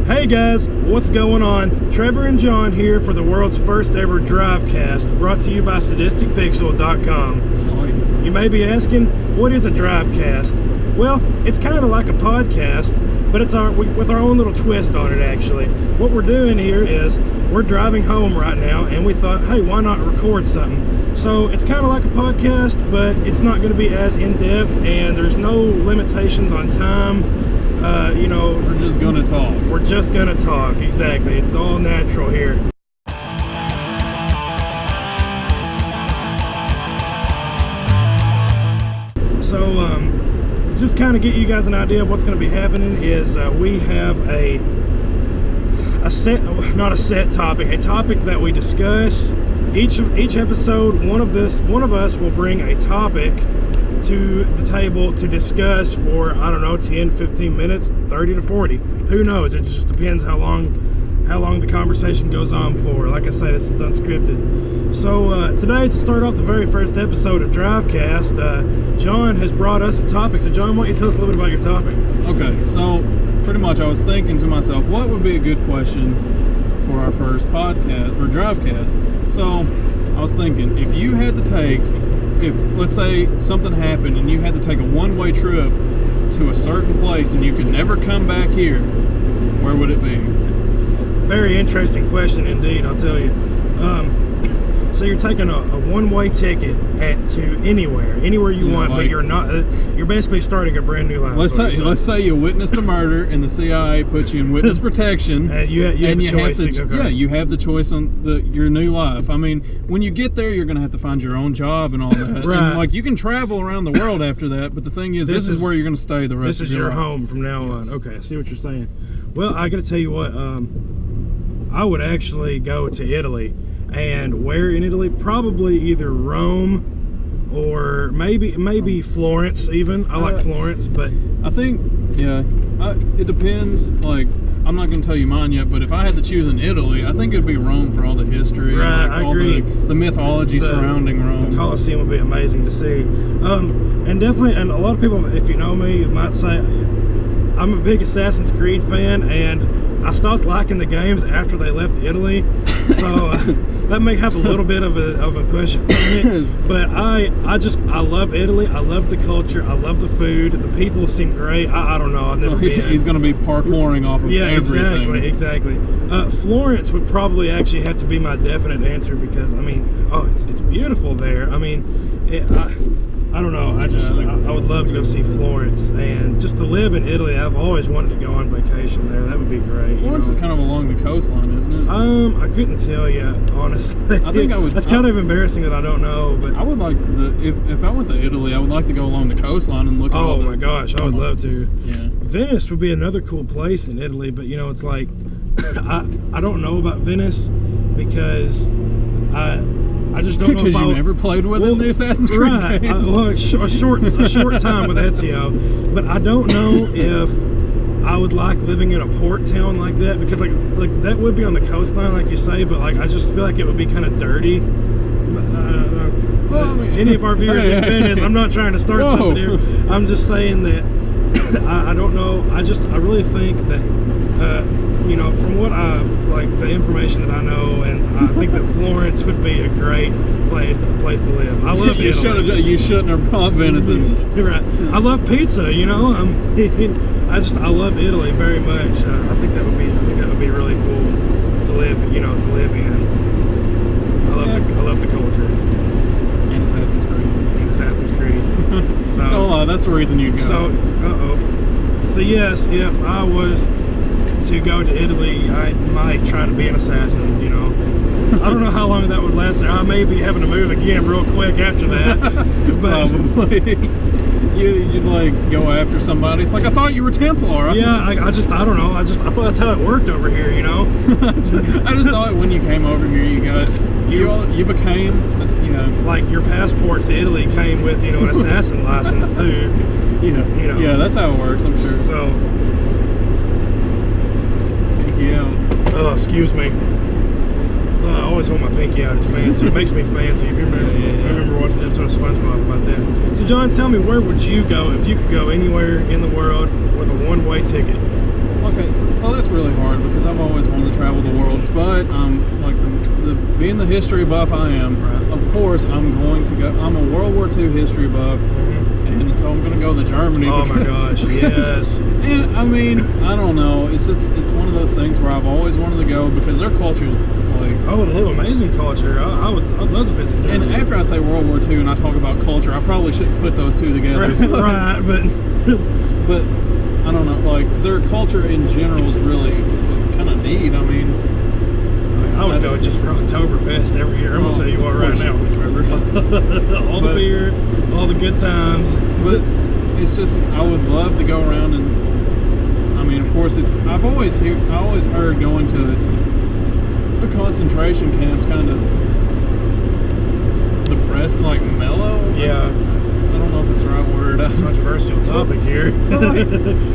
Hey guys, what's going on? Trevor and John here for the world's first ever DriveCast, brought to you by SadisticPixel.com. You may be asking, what is a DriveCast? Well, it's kind of like a podcast, but it's with our own little twist on it actually. What we're doing here is, we're driving home right now and we thought, hey, why not record something? So it's kind of like a podcast, but it's not going to be as in-depth and there's no limitations on time. We're just gonna talk. We're just gonna talk, exactly. It's all natural here. So, just kind of get you guys an idea of what's going to be happening is we have a topic that we discuss. Each episode, one of us will bring a topic to the table to discuss for, I don't know, 10, 15 minutes, 30 to 40. Who knows? It just depends how long the conversation goes on for. Like I say, this is unscripted. So today, to start off the very first episode of DriveCast, John has brought us a topic. So John, why don't you tell us a little bit about your topic? Okay, so pretty much I was thinking to myself, what would be a good question for our first podcast or DriveCast? So I was thinking, if you had to take, let's say something happened and you had to take a one-way trip to a certain place and you could never come back here, where would it be? Very interesting question indeed, I'll tell you. So you're taking a one-way ticket to anywhere you want, but you're basically starting a brand new life. Let's say you witnessed a murder and the CIA puts you in witness protection, and you have the choice on your new life. I mean, when you get there, you're going to have to find your own job and all that. Right. And, you can travel around the world after that, but the thing is, this is where you're going to stay the rest of your life. This is your home from now on. Okay, I see what you're saying. Well, I got to tell you what, I would actually go to Italy. And where in Italy? Probably either Rome or maybe Florence even. I like Florence, but I think, it depends. I'm not going to tell you mine yet, but if I had to choose in Italy, I think it'd be Rome for all the history. Right, I agree. The mythology surrounding Rome. The Colosseum would be amazing to see. And definitely, and a lot of people, if you know me, might say I'm a big Assassin's Creed fan, and I stopped liking the games after they left Italy, so that may have a little bit of a push on it. But I love Italy. I love the culture. I love the food. The people seem great. I don't know. I've never been. He's going to be parkouring off of everything. Exactly. Florence would probably actually have to be my definite answer because it's beautiful there. I mean, I don't know. I would love to go see Florence, and just to live in Italy. I've always wanted to go on vacation there. That would be great. Florence is kind of along the coastline, isn't it? I couldn't tell you, honestly. I think I would. That's kind of embarrassing that I don't know. But I would like if I went to Italy, I would like to go along the coastline and look. Oh my gosh, I would love to. Yeah. Venice would be another cool place in Italy, but it's like I don't know about Venice because I just don't know if you never played with in the Assassin's Creed games. A short time with Ezio, but I don't know if I would like living in a port town like that because like that would be on the coastline, like you say, but I just feel like it would be kind of dirty. Any of our viewers in Venice, I'm not trying to start something here. I'm just saying that I don't know. I really think that. From what the information that I know, and I think that Florence would be a great place to live. I love Italy. You shouldn't have brought Venice in. You're right. I love pizza. I love Italy very much. I think that would be really cool to live. To live in. I love the culture. And Assassin's Creed. So, don't lie. That's the reason you go. So yes, if I was to go to Italy, I might try to be an assassin, I don't know how long that would last there. I may be having to move again real quick after that. But probably. You'd go after somebody. It's like, I thought you were Templar. Yeah, I don't know. I thought that's how it worked over here, I just thought when you came over here, you became, like your passport to Italy came with, an assassin license too. Yeah, that's how it works, I'm sure. So. Yeah. Oh, excuse me. I always hold my pinky out. It's fancy. It makes me fancy. If you remember, I remember watching an episode of SpongeBob about that. So, John, tell me, where would you go if you could go anywhere in the world with a one-way ticket? Okay, okay, so that's really hard because I've always wanted to travel the world, but like being the history buff I am, Right. of course I'm going to go. I'm a World War II history buff, and so I'm going to go to Germany. Oh my gosh, yes. And I mean, I don't know. It's one of those things where I've always wanted to go because their culture's like. Oh, they have amazing culture. I'd love to visit Germany. And after I say World War II and I talk about culture, I probably shouldn't put those two together. Right, but I don't know. Like their culture in general is really kind of neat. I mean, I would go just for Oktoberfest every year. I'm gonna tell you what right now, Trevor. all the beer, all the good times. But it's just I would love to go around and I mean, of course, I always heard going to the concentration camps kind of depressing, like mellow. Yeah. I don't know if that's the right word. Controversial topic here.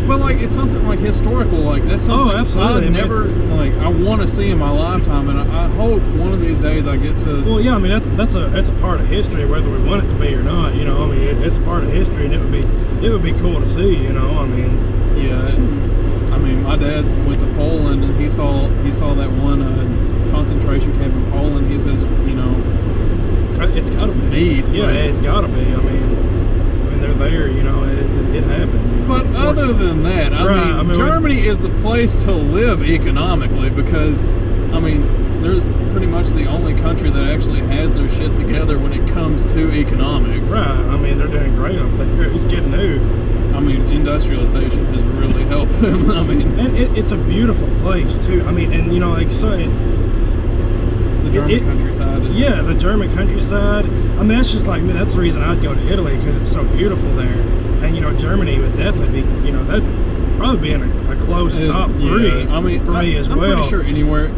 But like it's something like historical, like that's something absolutely. I never like. I want to see in my lifetime, and I hope one of these days I get to. Well, yeah, I mean that's a part of history, whether we want it to be or not. You know, I mean it's a part of history, and it would be cool to see. You know, I mean. Yeah, I mean my dad went to Poland, and he saw that one concentration camp in Poland. He says, you know, it's gotta be neat. Yeah, it's gotta be. I mean they're there. You know, it happened. But other than that, I mean Germany is the place to live economically because, I mean, they're pretty much the only country that actually has their shit together when it comes to economics. Right. I mean, they're doing great over there. It's getting new. I mean, industrialization has really helped them. I mean, and it's a beautiful place too. I mean, and you know, like so. The German countryside. Yeah, the German countryside. I mean, that's just like me. That's the reason I'd go to Italy because it's so beautiful there. And you know, Germany would definitely be. You know, that'd probably be in a close top 3. Yeah, I mean, for me as I'm well. I'm pretty sure anywhere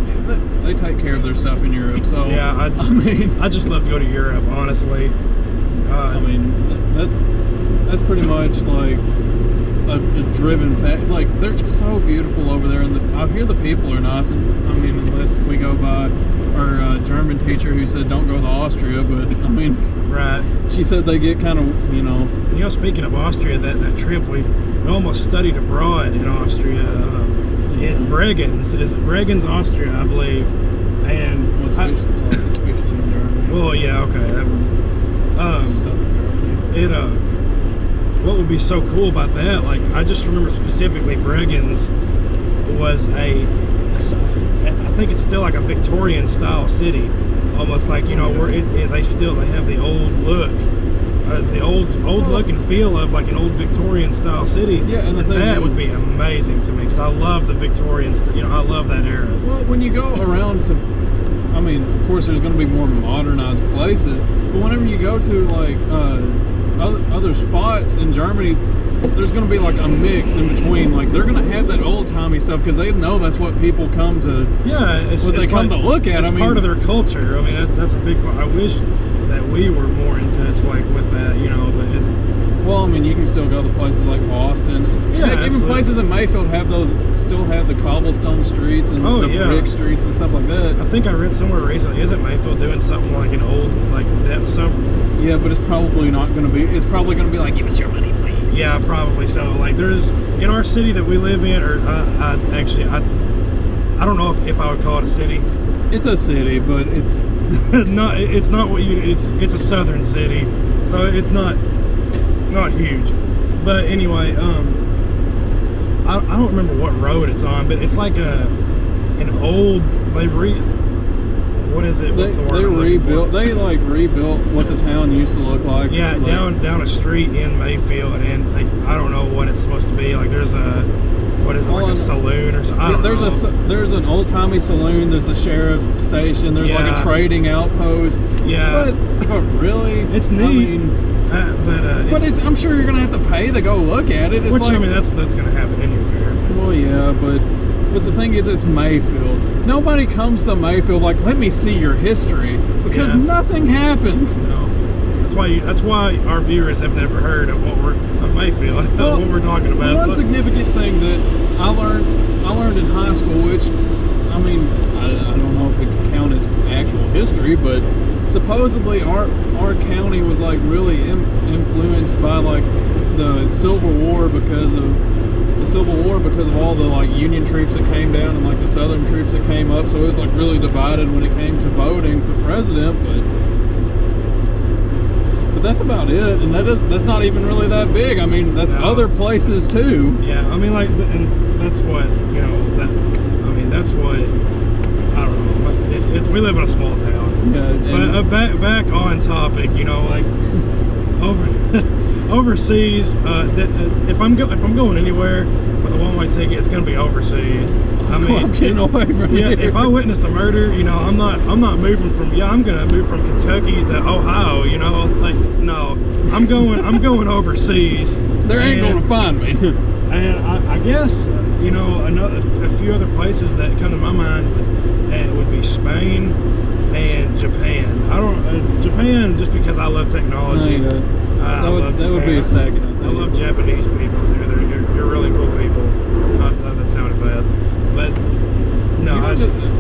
they take care of their stuff in Europe. So yeah, I just love to go to Europe. Honestly, I mean, that's pretty much like a driven fact. Like, it's so beautiful over there, and I hear the people are nice. And I mean, unless we go by our German teacher who said don't go to Austria, but I mean, right? She said they get kind of, you know. You know, speaking of Austria, that trip we almost studied abroad in Austria, in Bregenz. Is it Bregenz, Austria, I believe? And it's officially in Germany. Well, yeah, okay. What would be so cool about that? Like, I just remember specifically Bregenz was I think it's still like a Victorian style city, almost like, you know, where they have the old look, the old look and feel of like an old Victorian style city. Yeah, and that would be amazing to me because I love the Victorian, you know, I love that era. Well, when you go around to, I mean, of course, there's going to be more modernized places, but whenever you go to like other spots in Germany, there's going to be like a mix in between. Like, they're going to have that old timey stuff because they know that's what people come to. Yeah, they come to look at. It's part of their culture. I mean, that's a big part. I wish that we were more in touch, like with that, you know. But well, I mean, you can still go to places like Boston. Yeah, heck, even places in Mayfield still have the cobblestone streets and brick streets and stuff like that. I think I read somewhere recently, isn't Mayfield doing something like an old, like that? Yeah, but it's probably not going to be. It's probably going to be like, give us your money, please. Yeah, probably so. Like, there's in our city that we live in, or I don't know if I would call it a city. It's a city, but it's not. It's not what you. It's a southern city, so it's not huge. But anyway, I don't remember what road it's on, but it's like an old. What is it? What's the word? They rebuilt what the town used to look like. Yeah, like, down a street in Mayfield, and like, I don't know what it's supposed to be. Like, there's a a saloon or something? There's an old timey saloon. There's a sheriff station. There's like a trading outpost. Yeah, but really, it's neat. I'm sure you're gonna have to pay to go look at it. I mean, that's gonna happen anywhere. Well, yeah, but the thing is, it's Mayfield. Nobody comes to Mayfield like, let me see your history, because nothing happened. No, that's why our viewers have never heard of Mayfield, what we're talking about. One significant thing that I learned in high school, which, I mean, I don't know if it can count as actual history, but supposedly our county was like really influenced by like the Civil War because of the Civil War because of all the like Union troops that came down and like the Southern troops that came up. So it was like really divided when it came to voting for president. But that's about it, and that's not even really that big. I mean, that's other places too. Yeah, I mean, like, and that's what that's what I don't know. We live in a small town. Yeah. But back on topic, like overseas. If I'm going anywhere with a one-way ticket, it's going to be overseas. I mean, I'm getting away from here. If I witnessed a murder, I'm not moving from. Yeah, I'm going to move from Kentucky to Ohio. Like no, I'm going overseas. There ain't going to find me. And I guess a few other places that come to my mind would be Spain and Japan. Japan just because I love technology. That would be a second. I think. I love Japanese people too. You're really cool people. That sounded bad, but no,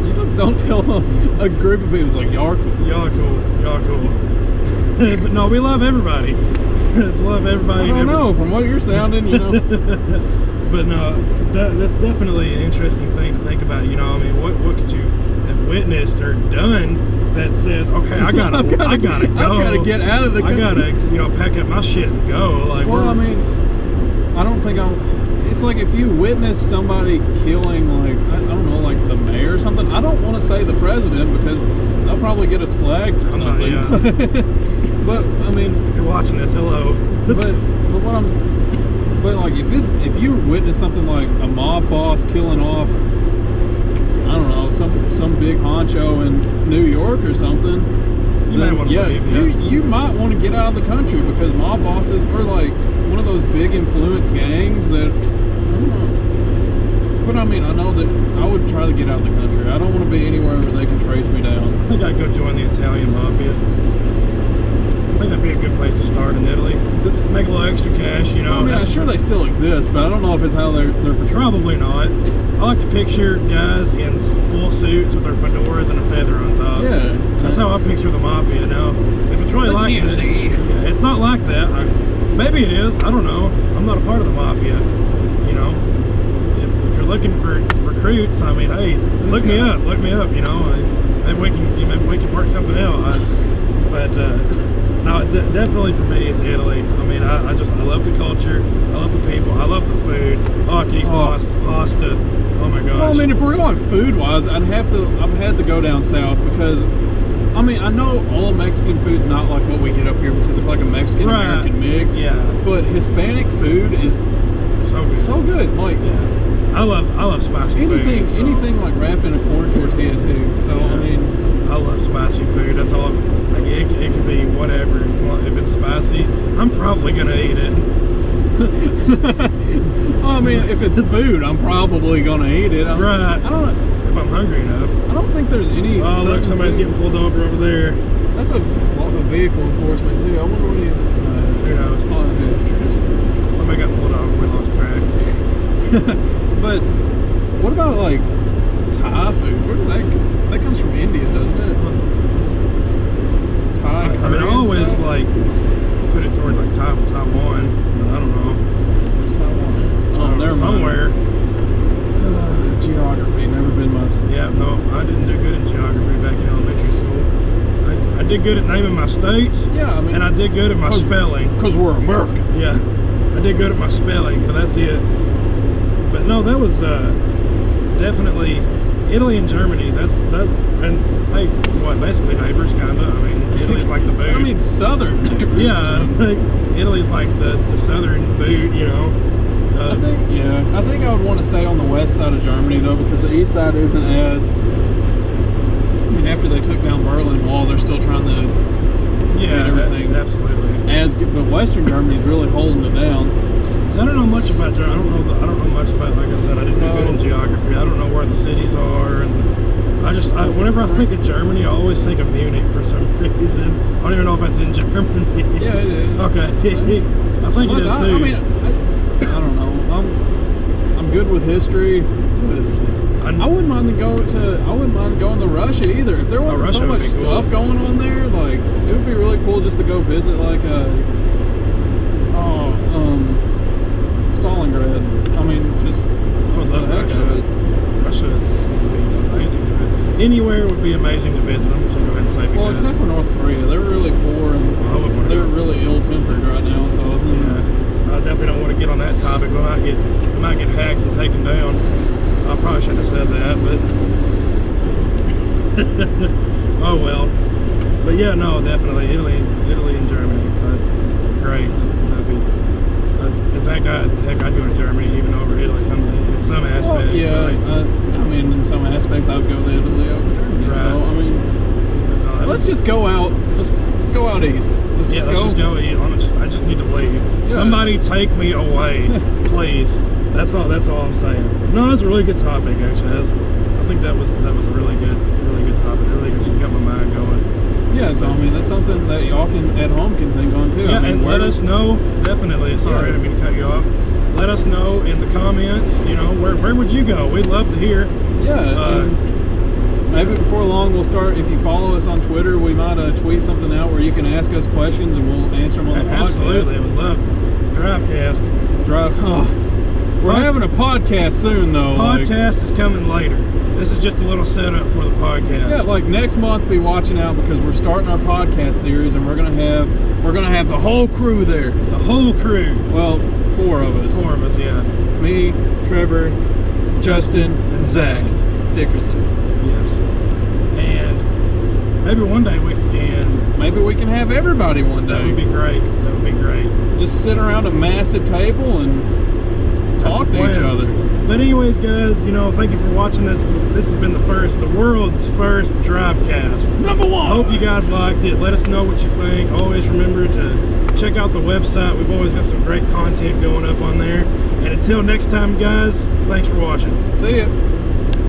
you just don't tell a group of people. It's like y'all are cool. But no, we love everybody. Love everybody. I don't know. From what you're sounding, But no, that's definitely an interesting thing to think about. I mean, what could you have witnessed or done that says, okay, I gotta go. I've gotta get out of the country. I gotta, pack up my shit and go. Like, well, I mean, I don't think it's like if you witness somebody killing, like, I don't know, like the mayor or something. I don't want to say the president because they'll probably get us flagged for something. But I mean, if you're watching this, hello. But like if you witness something like a mob boss killing off, I don't know, some big honcho in New York or something, you might want to get out of the country because mob bosses are like one of those big influence gangs that, I don't know. But I mean, I know that I would try to get out of the country. I don't want to be anywhere where they can trace me down. I think I'd go join the Italian mafia. I think that'd be a good place to start in Italy. Make a little extra cash, I mean, I'm sure they still exist, but I don't know if it's how they're portrayed. Probably not. I like to picture guys in full suits with their fedoras and a feather on top. Yeah. That's how I picture the mafia. Now, if it's really like that, it's not like that. Maybe it is. I don't know. I'm not a part of the mafia. If you're looking for recruits, I mean, hey, look me up. Maybe we can work something out. No, definitely for me it's Italy. I mean, I love the culture, I love the people, I love the food. Oh, I can eat pasta. Oh my gosh. Well, I mean, if we're going food-wise, I've had to go down south because, I mean, I know all Mexican food's not like what we get up here because it's like a Mexican-American mix. Yeah. But Hispanic food is so good. Like, I love spicy food. Anything like wrapped in a corn tortilla too. So I mean, I love spicy food. That's all. Like it can be whatever. As long, if it's spicy, I'm probably gonna eat it. Well, I mean, if it's food, I'm probably gonna eat it. I don't know if I'm hungry enough. I don't think there's any. Oh, look, somebody's getting pulled over there. That's a vehicle enforcement too. I wonder what he is. Who knows? Somebody got pulled over. We lost track. But what about like Thai food? Where does that comes from India, doesn't it? Thai. I mean, I always like put it towards like Taiwan, but I don't know. Where's Taiwan? Oh, there somewhere. Geography, never been much. Yeah, no, I didn't do good in geography back in elementary school. I did good at naming my states. Yeah, I mean, and I did good at my spelling. Because we're American. Yeah, I did good at my spelling, but that's it. But no, that was definitely Italy and Germany. And hey, basically neighbors, kind of. I mean, Italy's like the boot. I mean, southern neighbors. Yeah, like Italy's like the southern boot, I think I would want to stay on the west side of Germany though, because the east side isn't as. I mean, after they took down Berlin Wall, they're still trying to get everything absolutely. But Western Germany's really holding it down. So I don't know much about Germany. I don't know much about. Like I said, I didn't do good in geography. I don't know where the cities are, and whenever I think of Germany, I always think of Munich for some reason. I don't even know if that's in Germany. Yeah, it is. Okay, I think it is too. I mean, I don't know. I'm good with history. I wouldn't mind going to Russia either. If there wasn't so much stuff going on there, like it would be really cool just to go visit like Stalingrad. I mean, love the heck Russia. of it. Russia would be amazing to visit. Anywhere would be amazing to visit. I'm just gonna go ahead and say Well, because except for North Korea, they're really poor and I wouldn't wanna they're go. really ill-tempered right now. So Yeah, I definitely don't want to get on that topic. We might get hacked and taken down. I probably shouldn't have said that, but oh well. But yeah, no, definitely Italy and Germany. Great. That'd be. In fact, I'd go to Germany even over Italy. In some aspects. well, yeah. But, I mean, in some aspects, I would go to Italy over Germany. Right. So I mean, let's just go out. Let's go out east. Let's just go. I just need to leave. Yeah. Somebody take me away, please. That's all I'm saying. No, it's a really good topic actually. I think that was a really good topic. It really just got my mind going. Yeah, so I mean that's something that y'all can at home can think on too. Yeah, I mean, and let us know. Definitely. Sorry, I didn't mean to cut you off. Let us know in the comments. You know, where would you go? We'd love to hear. Yeah. And maybe before long we'll start. If you follow us on Twitter, we might tweet something out where you can ask us questions and we'll answer them on the podcast. Absolutely, I would love DriveCast. We're having a podcast soon though. Podcast is coming later. This is just a little setup for the podcast. Yeah, like next month, be watching out because we're starting our podcast series and we're gonna have the whole crew there. The whole crew. Well, 4 of us. 4 of us, yeah. Me, Trevor, Justin, and Zach Dickerson. Yes. And maybe one day we can have everybody one That day. would be great. That would be great. Just sit around a massive table and talk to each other. But anyways, guys, thank you for watching this. This has been the world's first DriveCast. Number 1. Hope you guys liked it. Let us know what you think. Always remember to check out the website. We've always got some great content going up on there. And until next time, guys, thanks for watching. See ya.